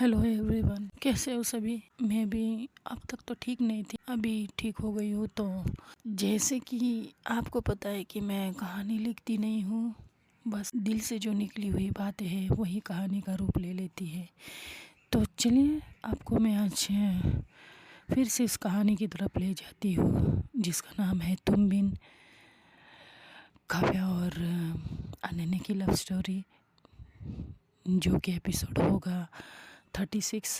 Hello everyone, कैसे हो सभी। मैं भी अब तक तो ठीक नहीं थी, अभी ठीक हो गई हूँ। तो जैसे कि आपको पता है कि मैं कहानी लिखती नहीं हूँ, बस दिल से जो निकली हुई बातें हैं वही कहानी का रूप ले लेती है। तो चलिए आपको मैं आज फिर से इस कहानी की तरफ ले जाती हूँ जिसका नाम है तुम बिन। काव्या और अनन्या की लव स्टोरी, जो कि एपिसोड होगा 36।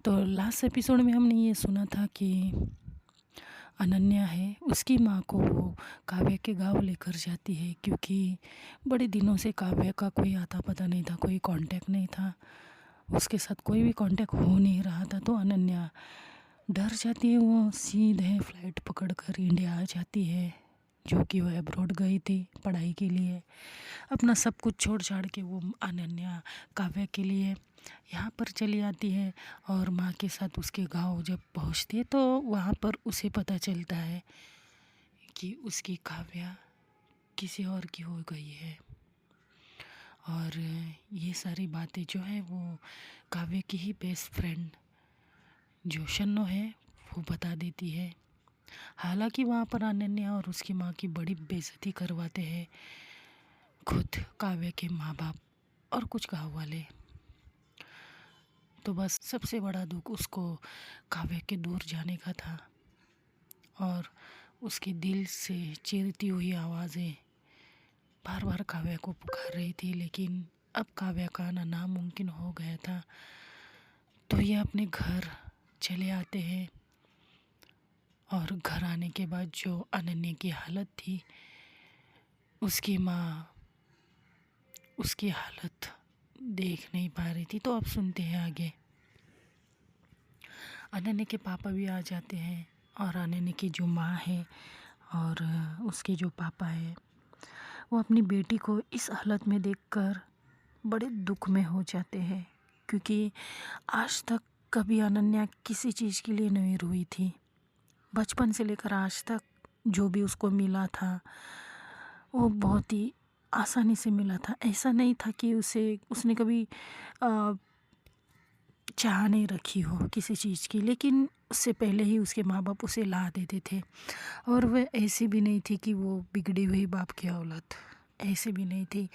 तो लास्ट एपिसोड में हमने ये सुना था कि अनन्या है, उसकी माँ को वो काव्या के गांव लेकर जाती है, क्योंकि बड़े दिनों से काव्या का कोई आता पता नहीं था, कोई कांटेक्ट नहीं था, उसके साथ कोई भी कांटेक्ट हो नहीं रहा था। तो अनन्या डर जाती है, वो सीधे फ्लाइट पकड़कर इंडिया आ जाती है, जो कि वो अब्रॉड गई थी पढ़ाई के लिए। अपना सब कुछ छोड़ छाड़ के वो अनन्या काव्या के लिए यहाँ पर चली आती है, और माँ के साथ उसके गांव जब पहुँचती है तो वहाँ पर उसे पता चलता है कि उसकी काव्या किसी और की हो गई है। और ये सारी बातें जो है वो काव्या की ही बेस्ट फ्रेंड जो शन्नो है वो बता देती है। हालांकि वहाँ पर अनन्या और उसकी माँ की बड़ी बेइज्जती करवाते हैं खुद काव्या के माँ बाप और कुछ गाँव वाले। तो बस सबसे बड़ा दुख उसको काव्या के दूर जाने का था, और उसके दिल से चीरती हुई आवाज़ें बार बार काव्या को पुकार रही थी, लेकिन अब काव्या का आना नामुमकिन हो गया था। तो ये अपने घर चले आते हैं, और घर आने के बाद जो अनन्या की हालत थी, उसकी माँ उसकी हालत देख नहीं पा रही थी। तो अब सुनते हैं आगे। अनन्या के पापा भी आ जाते हैं, और अनन्या की जो माँ है और उसके जो पापा है, वो अपनी बेटी को इस हालत में देखकर बड़े दुख में हो जाते हैं, क्योंकि आज तक कभी अनन्या किसी चीज़ के लिए नहीं रोई थी। बचपन से लेकर आज तक जो भी उसको मिला था वो बहुत ही आसानी से मिला था। ऐसा नहीं था कि उसने कभी चाह नहीं रखी हो किसी चीज़ की, लेकिन उससे पहले ही उसके माँ बाप उसे ला देते थे। और वह ऐसी भी नहीं थी कि वो बिगड़ी हुई बाप की औलाद, ऐसी भी नहीं थी।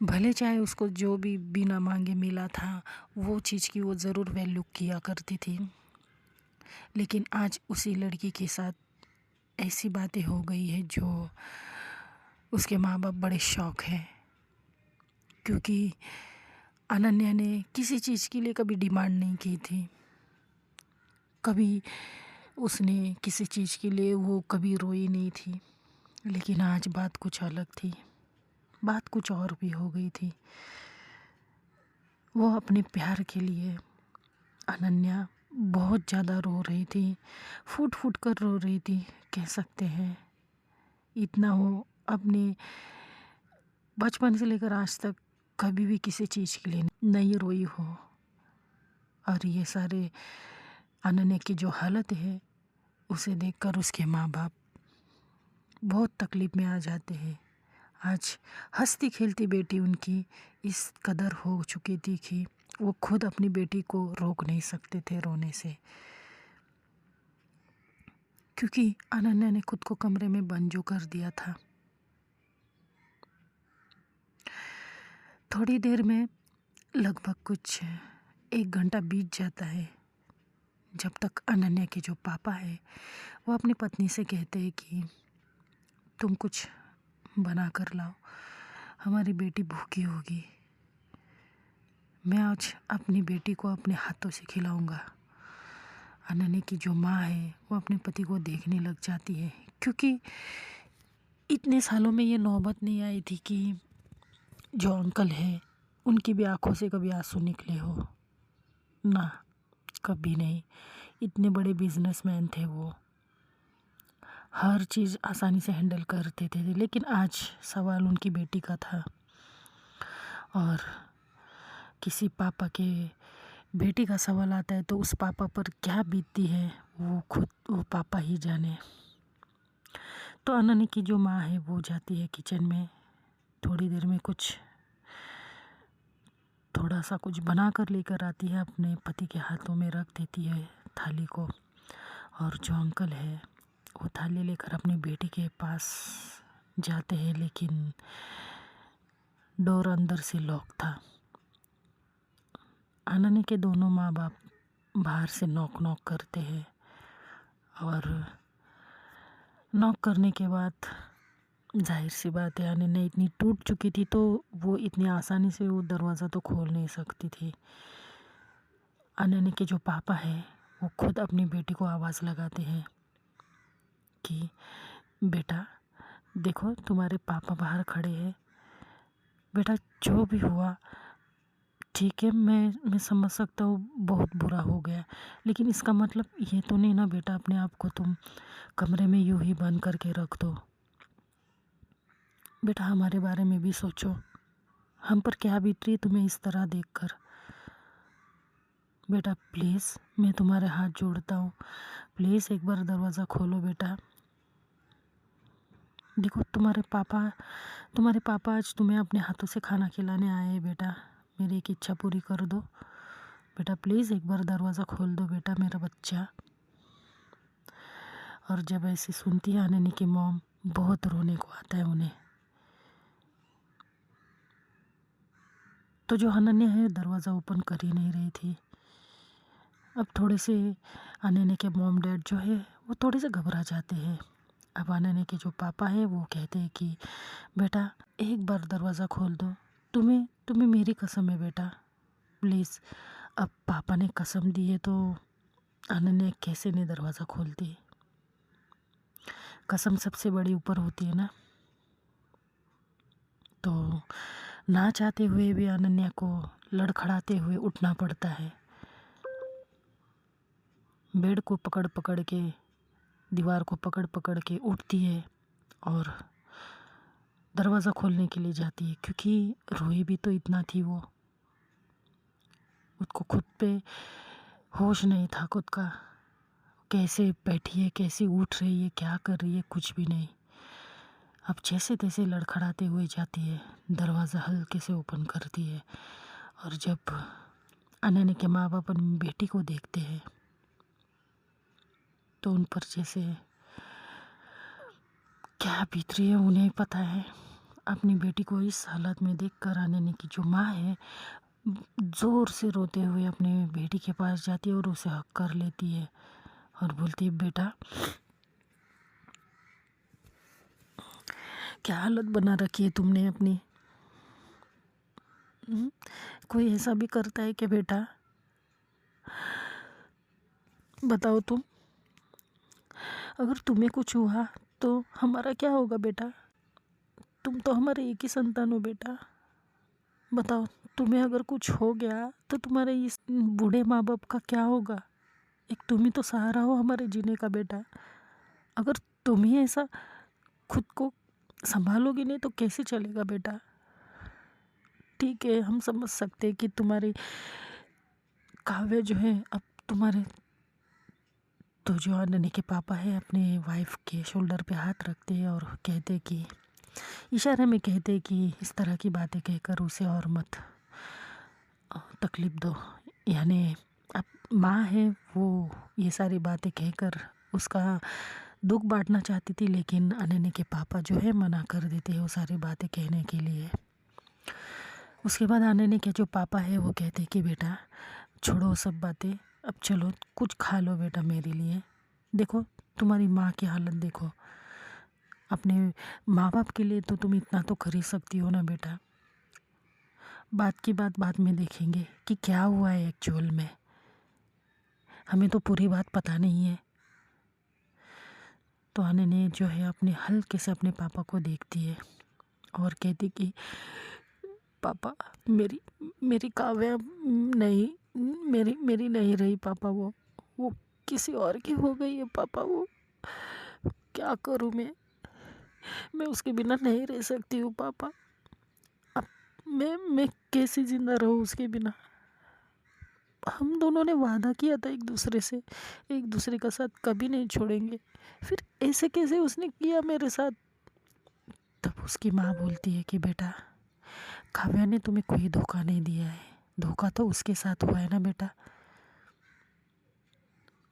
भले चाहे उसको जो भी बिना मांगे मिला था वो चीज़ की वो ज़रूर वैल्यू किया करती थी, लेकिन आज उसी लड़की के साथ ऐसी बातें हो गई है जो उसके माँ बाप बड़े शौक हैं, क्योंकि अनन्या ने किसी चीज़ के लिए कभी डिमांड नहीं की थी। कभी उसने किसी चीज़ के लिए वो कभी रोई नहीं थी, लेकिन आज बात कुछ अलग थी, बात कुछ और भी हो गई थी। वो अपने प्यार के लिए अनन्या बहुत ज़्यादा रो रही थी, फूट फूट कर रो रही थी, कह सकते हैं। इतना वो अपने बचपन से लेकर आज तक कभी भी किसी चीज़ के लिए नहीं रोई हो। और ये सारे अनन्या की जो हालत है उसे देखकर उसके माँ बाप बहुत तकलीफ़ में आ जाते हैं। आज हंसती खेलती बेटी उनकी इस कदर हो चुकी थी कि वो खुद अपनी बेटी को रोक नहीं सकते थे रोने से, क्योंकि अनन्या ने खुद को कमरे में बंद जो कर दिया था। थोड़ी देर में लगभग कुछ 1 घंटा बीत जाता है, जब तक अनन्या के जो पापा है वो अपनी पत्नी से कहते हैं कि तुम कुछ बना कर लाओ, हमारी बेटी भूखी होगी। मैं आज अपनी बेटी को अपने हाथों से खिलाऊंगा। अनन्या की जो माँ है वो अपने पति को देखने लग जाती है, क्योंकि इतने सालों में ये नौबत नहीं आई थी कि जो अंकल है उनकी भी आंखों से कभी आंसू निकले हो ना, कभी नहीं। इतने बड़े बिजनेसमैन थे वो, हर चीज़ आसानी से हैंडल करते थे, लेकिन आज सवाल उनकी बेटी का था। और किसी पापा के बेटी का सवाल आता है तो उस पापा पर क्या बीतती है वो पापा ही जाने। तो अनन्या की जो माँ है वो जाती है किचन में, थोड़ी देर में कुछ थोड़ा सा कुछ बना कर लेकर आती है, अपने पति के हाथों में रख देती है थाली को। और जो अंकल है वो थाली लेकर अपनी बेटी के पास जाते हैं, लेकिन डोर अंदर से लॉक था। अनन्या के दोनों माँ बाप बाहर से नॉक नॉक करते हैं, और नॉक करने के बाद जाहिर सी बात है अनन्या इतनी टूट चुकी थी, तो वो इतनी आसानी से वो दरवाज़ा तो खोल नहीं सकती थी। अनन्या के जो पापा हैं वो खुद अपनी बेटी को आवाज़ लगाते हैं कि बेटा देखो तुम्हारे पापा बाहर खड़े हैं, बेटा जो भी हुआ ठीक है, मैं समझ सकता हूँ बहुत बुरा हो गया, लेकिन इसका मतलब ये तो नहीं ना बेटा अपने आप को तुम कमरे में यूं ही बंद करके रख दो। बेटा हमारे बारे में भी सोचो, हम पर क्या बीत रही तुम्हें इस तरह देखकर। बेटा प्लीज़ मैं तुम्हारे हाथ जोड़ता हूँ, प्लीज़ एक बार दरवाज़ा खोलो बेटा। देखो तुम्हारे पापा आज तुम्हें अपने हाथों से खाना खिलाने आए हैं बेटा, मेरी एक इच्छा पूरी कर दो बेटा, प्लीज़ एक बार दरवाज़ा खोल दो बेटा मेरा बच्चा। और जब ऐसे सुनती है अनन्या की मॉम, बहुत रोने को आता है उन्हें। तो जो अनन्या है दरवाज़ा ओपन कर ही नहीं रही थी। अब थोड़े से अनन्या के मॉम डैड जो है वो थोड़े से घबरा जाते हैं। अब अनन्या के जो पापा है वो कहते हैं कि बेटा एक बार दरवाज़ा खोल दो, तुम्हें मेरी कसम है बेटा प्लीज़। अब पापा ने कसम दी है तो अनन्या कैसे नहीं दरवाज़ा खोलती। कसम सबसे बड़ी ऊपर होती है ना। तो ना चाहते हुए भी अनन्या को लड़खड़ाते हुए उठना पड़ता है। बेड को पकड़ पकड़ के, दीवार को पकड़ पकड़ के उठती है और दरवाज़ा खोलने के लिए जाती है, क्योंकि रोई भी तो इतना थी वो, उसको खुद पे होश नहीं था खुद का, कैसे बैठी है, कैसे उठ रही है, क्या कर रही है, कुछ भी नहीं। अब जैसे तैसे लड़खड़ाते हुए जाती है, दरवाज़ा हल्के से ओपन करती है, और जब अनन्या के माँ बाप अपनी बेटी को देखते हैं तो उन पर जैसे क्या बीत रही है उन्हें पता है। अपनी बेटी को इस हालत में देखकर अनन्या की जो माँ है ज़ोर से रोते हुए अपने बेटी के पास जाती है और उसे हक कर लेती है और बोलती है बेटा क्या हालत बना रखी है तुमने अपनी। कोई ऐसा भी करता है कि बेटा बताओ तुम, अगर तुम्हें कुछ हुआ तो हमारा क्या होगा बेटा। तुम तो हमारे एक ही संतान हो बेटा, बताओ तुम्हें अगर कुछ हो गया तो तुम्हारे इस बूढ़े माँ बाप का क्या होगा। एक तुम ही तो सहारा हो हमारे जीने का बेटा। अगर तुम ही ऐसा खुद को संभालोगे नहीं तो कैसे चलेगा बेटा। ठीक है हम समझ सकते हैं कि तुम्हारी काव्य जो है, अब तुम्हारे तो जो अनन्या के पापा है अपने वाइफ के शोल्डर पे हाथ रखते हैं और कहते कि इशारे में कहते कि इस तरह की बातें कहकर उसे और मत तकलीफ़ दो। यानी अब माँ है वो ये सारी बातें कहकर उसका दुख बांटना चाहती थी, लेकिन अनन्या के पापा जो है मना कर देते हैं वो सारी बातें कहने के लिए। उसके बाद अनन्या के जो पापा है वो कहते हैं कि बेटा छोड़ो सब बातें, अब चलो कुछ खा लो बेटा मेरे लिए। देखो तुम्हारी माँ की हालत देखो, अपने माँ बाप के लिए तो तुम इतना तो कर ही सकती हो ना बेटा। बात की बात बाद में देखेंगे कि क्या हुआ है एक्चुअल में, हमें तो पूरी बात पता नहीं है। तो अनन्या जो है अपने हल्के से अपने पापा को देखती है और कहती कि पापा मेरी काव्या नहीं, मेरी नहीं रही पापा, वो किसी और की हो गई है पापा। वो क्या करूँ मैं उसके बिना नहीं रह सकती हूँ पापा। अब मैं कैसे जिंदा रहूँ उसके बिना। हम दोनों ने वादा किया था एक दूसरे का साथ कभी नहीं छोड़ेंगे, फिर ऐसे कैसे उसने किया मेरे साथ। तब उसकी माँ बोलती है कि बेटा काव्या ने तुम्हें कोई धोखा नहीं दिया है, धोखा तो उसके साथ हुआ है ना बेटा।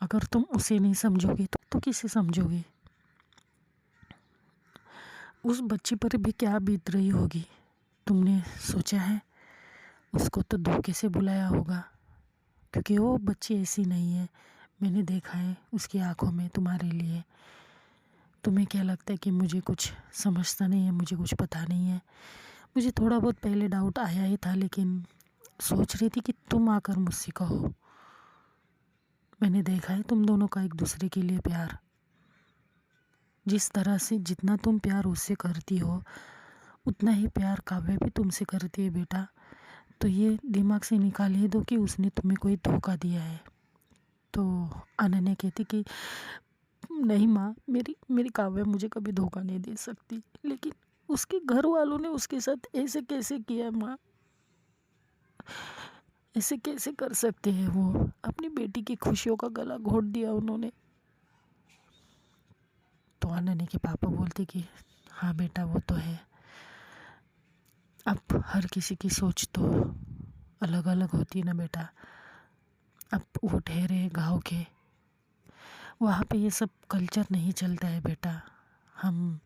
अगर तुम उसे नहीं समझोगे तो किसे समझोगे? उस बच्ची पर भी क्या बीत रही होगी, तुमने सोचा है? उसको तो धोखे से बुलाया होगा, क्योंकि वो बच्ची ऐसी नहीं है। मैंने देखा है उसकी आंखों में तुम्हारे लिए। तुम्हें क्या लगता है कि मुझे कुछ समझता नहीं है, मुझे कुछ पता नहीं है? मुझे थोड़ा बहुत पहले डाउट आया ही था, लेकिन सोच रही थी कि तुम आकर मुझसे कहो। मैंने देखा है तुम दोनों का एक दूसरे के लिए प्यार। जिस तरह से जितना तुम प्यार उससे करती हो, उतना ही प्यार काव्य भी तुमसे करती है बेटा। तो ये दिमाग से निकाल ही दो कि उसने तुम्हें कोई धोखा दिया है। तो अनन्या कहती कि नहीं माँ, मेरी मेरी काव्य मुझे कभी धोखा नहीं दे सकती, लेकिन उसके घर वालों ने उसके साथ ऐसे कैसे किया माँ? ऐसे कैसे कर सकते हैं? वो अपनी बेटी की खुशियों का गला घोट दिया उन्होंने। तो अनन्या के पापा बोलते कि हाँ बेटा, वो तो है। अब हर किसी की सोच तो अलग अलग होती है ना बेटा। अब वो ठहरे गाँव के, वहाँ पे ये सब कल्चर नहीं चलता है बेटा। हम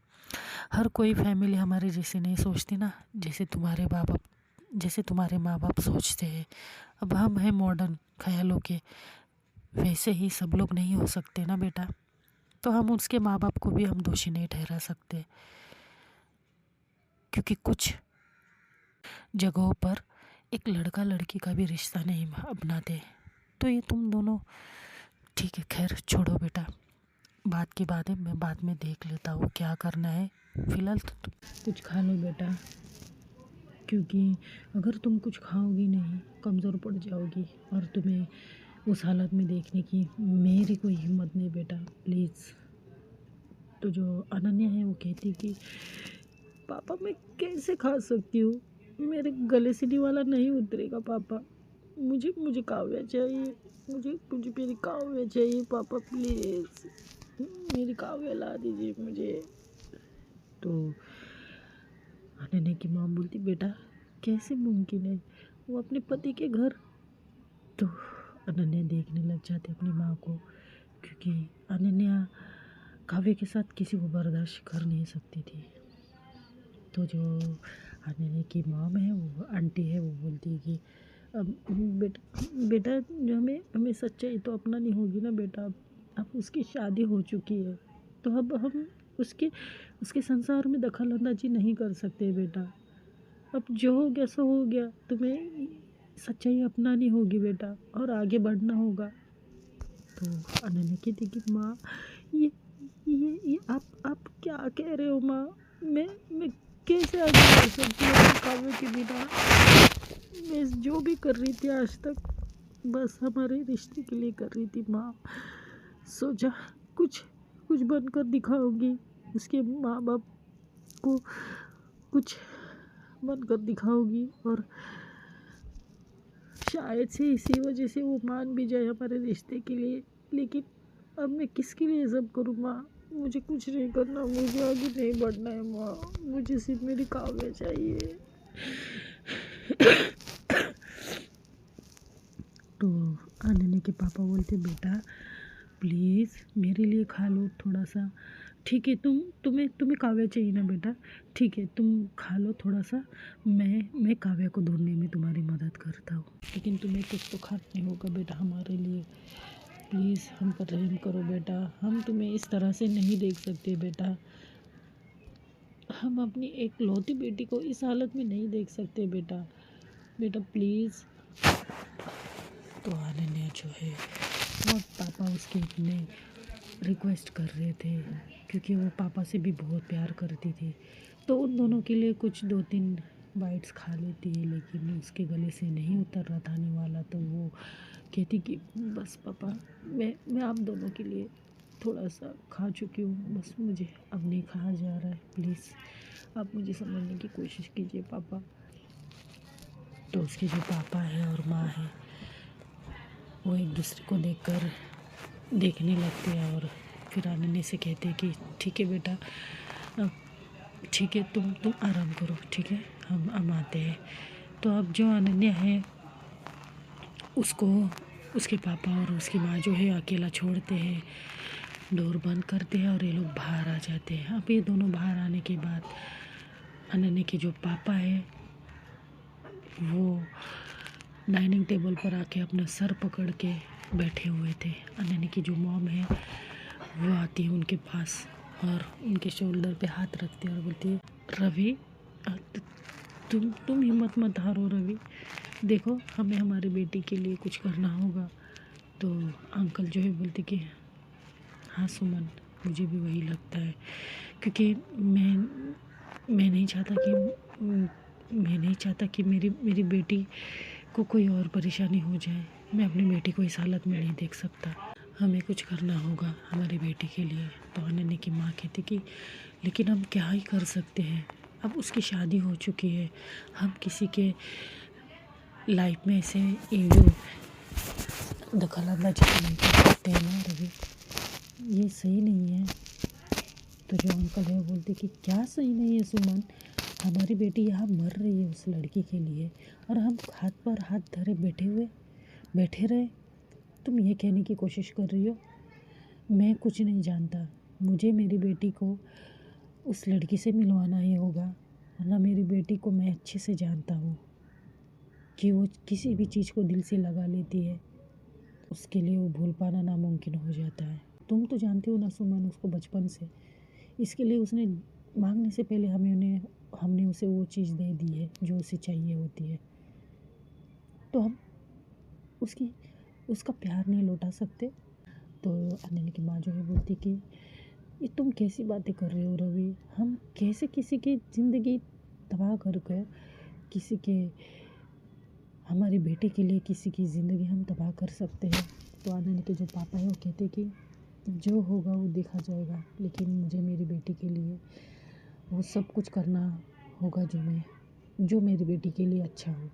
हर कोई फैमिली हमारे जैसे नहीं सोचती ना, जैसे तुम्हारे माँ बाप सोचते हैं। अब हम हैं मॉडर्न ख्यालों के, वैसे ही सब लोग नहीं हो सकते ना बेटा। तो हम उसके माँ बाप को भी हम दोषी नहीं ठहरा सकते, क्योंकि कुछ जगहों पर एक लड़का लड़की का भी रिश्ता नहीं अपनाते। तो ये तुम दोनों, ठीक है, खैर छोड़ो बेटा, बात की बात है, मैं बाद में देख लेता हूँ क्या करना है। फिलहाल तो तुम कुछ खा लो बेटा, क्योंकि अगर तुम कुछ खाओगी नहीं कमज़ोर पड़ जाओगी, और तुम्हें उस हालत में देखने की मेरी कोई हिम्मत नहीं बेटा, प्लीज़। तो जो अनन्या है वो कहती कि पापा मैं कैसे खा सकती हूँ, मेरे गले से निवाला नहीं उतरेगा पापा। मुझे मुझे काव्या चाहिए, मुझे मुझे मेरी काव्या चाहिए पापा, प्लीज़ मेरी काव्या ला दीजिए मुझे। तो अनन्या की माँ बोलती बेटा कैसे मुमकिन है, वो अपने पति के घर। तो अनन्या देखने लग जाती अपनी माँ को, क्योंकि अनन्या काव्य के साथ किसी को बर्दाश्त कर नहीं सकती थी। तो जो अनन्या की मॉम है, वो आंटी है, वो बोलती है कि अब बेटा जो हमें हमें सच्चाई तो अपनानी होगी ना बेटा। अब उसकी शादी हो चुकी है, तो अब हम उसके उसके संसार में दखल अंदाजी नहीं कर सकते बेटा। अब जो हो गया सो हो गया, तुम्हें सच्चाई अपनानी होगी बेटा, और आगे बढ़ना होगा। तो अनन्या कहती कि माँ ये ये आप क्या कह रहे हो माँ? मैं कैसे आगे बढ़ सकती हूँ काव्य के बिना? मैं जो भी कर रही थी आज तक बस हमारे रिश्ते के लिए कर रही थी माँ। सोचा कुछ कुछ बनकर दिखाऊंगी, उसके माँ बाप को कुछ बनकर दिखाऊंगी, और शायद से इसी वजह से वो मान भी जाए हमारे रिश्ते के लिए। लेकिन अब मैं किसके लिए सब करूँ माँ? मुझे कुछ नहीं करना, मुझे आगे नहीं बढ़ना है माँ, मुझे सिर्फ मेरी काव्य चाहिए। तो अनन्या के पापा बोलते बेटा प्लीज़ मेरे लिए खा लो थोड़ा सा। ठीक है, तुम्हें काव्य चाहिए ना बेटा, ठीक है तुम खा लो थोड़ा सा, मैं काव्य को ढूंढने में तुम्हारी मदद करता हूँ, लेकिन तुम्हें कुछ तो खाना ही होगा बेटा हमारे लिए। प्लीज़ हम पर रहम करो बेटा, हम तुम्हें इस तरह से नहीं देख सकते बेटा। हम अपनी एक लौती बेटी को इस हालत में नहीं देख सकते बेटा, बेटा प्लीज़। तो अनन्या जो है, और पापा उसके इतने रिक्वेस्ट कर रहे थे, क्योंकि वो पापा से भी बहुत प्यार करती थी। तो उन दोनों के लिए कुछ 2-3 बाइट्स खा लेती है, लेकिन उसके गले से नहीं उतर रहा था निवाला। तो वो कहती कि बस पापा मैं आप दोनों के लिए थोड़ा सा खा चुकी हूँ, बस मुझे अब नहीं खाया जा रहा है, प्लीज़ आप मुझे समझने की कोशिश कीजिए पापा। तो उसके जो पापा है और माँ है, वो एक दूसरे को देखने लगते हैं, और फिर अनन्या से कहते हैं कि ठीक है बेटा, अब ठीक है तुम आराम करो, ठीक है हम आते हैं। तो अब जो अनन्या है उसको उसके पापा और उसकी माँ जो है अकेला छोड़ते हैं, डोर बंद करते हैं और ये लोग बाहर आ जाते हैं। अब ये दोनों बाहर आने के बाद अनन्या के जो पापा है वो डाइनिंग टेबल पर आके अपना सर पकड़ के बैठे हुए थे। अनन्या की जो मॉम है वो आती है उनके पास और उनके शोल्डर पे हाथ रखती है और बोलती है, रवि तुम हिम्मत मत हारो रवि, देखो हमें हमारी बेटी के लिए कुछ करना होगा। तो अंकल जो है बोलते कि हाँ सुमन, मुझे भी वही लगता है, क्योंकि मैं नहीं चाहता कि मेरी बेटी को कोई और परेशानी हो जाए। मैं अपनी बेटी को इस हालत में नहीं देख सकता, हमें कुछ करना होगा हमारी बेटी के लिए। तो अनन्या की माँ कहती कि लेकिन हम क्या ही कर सकते हैं, अब उसकी शादी हो चुकी है, हम किसी के लाइफ में ऐसे दखल अंदाजी नहीं कर सकते हैं ना रवि, ये सही नहीं है। तो जो अंकल है वो बोलते कि क्या सही नहीं है सुमन, हमारी बेटी यहाँ मर रही है उस लड़की के लिए और हम हाथ पर हाथ धरे बैठे रहे। तुम ये कहने की कोशिश कर रही हो मैं कुछ नहीं जानता, मुझे मेरी बेटी को उस लड़की से मिलवाना ही होगा, वरना मेरी बेटी को मैं अच्छे से जानता हूँ कि वो किसी भी चीज़ को दिल से लगा लेती है, उसके लिए वो भूल पाना नामुमकिन हो जाता है। तुम तो जानती हो ना सुमन उसको बचपन से, इसके लिए उसने मांगने से पहले हमने उसे वो चीज़ दे दी है जो उसे चाहिए होती है। तो हम उसका प्यार नहीं लौटा सकते। तो अनन्या की माँ जो है बोलती कि ये तुम कैसी बातें कर रहे हो रवि, हम कैसे किसी की ज़िंदगी तबाह कर कर किसी के हमारी बेटी के लिए किसी की ज़िंदगी हम तबाह कर सकते हैं। तो अनन्या के जो पापा है वो कहते कि जो होगा वो देखा जाएगा, लेकिन मुझे मेरी बेटी के लिए वो सब कुछ करना होगा जो मेरी बेटी के लिए अच्छा हो,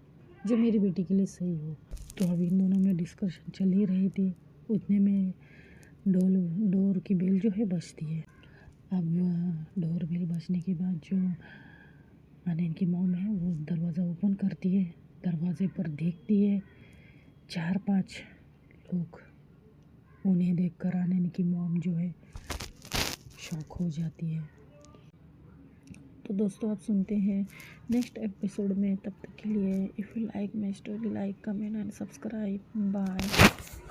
जो मेरी बेटी के लिए सही हो। तो अभी इन दोनों में डिस्कशन चल ही रही थी, उतने में डोर की बेल जो है बजती है। अब डोर बेल बजने के बाद जो अनन्या की मॉम है वो दरवाज़ा ओपन करती है, दरवाजे पर देखती है 4-5 लोग। उन्हें देखकर अनन्या की मॉम जो है शॉक हो जाती है। तो दोस्तों आप सुनते हैं नेक्स्ट एपिसोड में, तब तक के लिए if you like my story, like comment and subscribe, bye.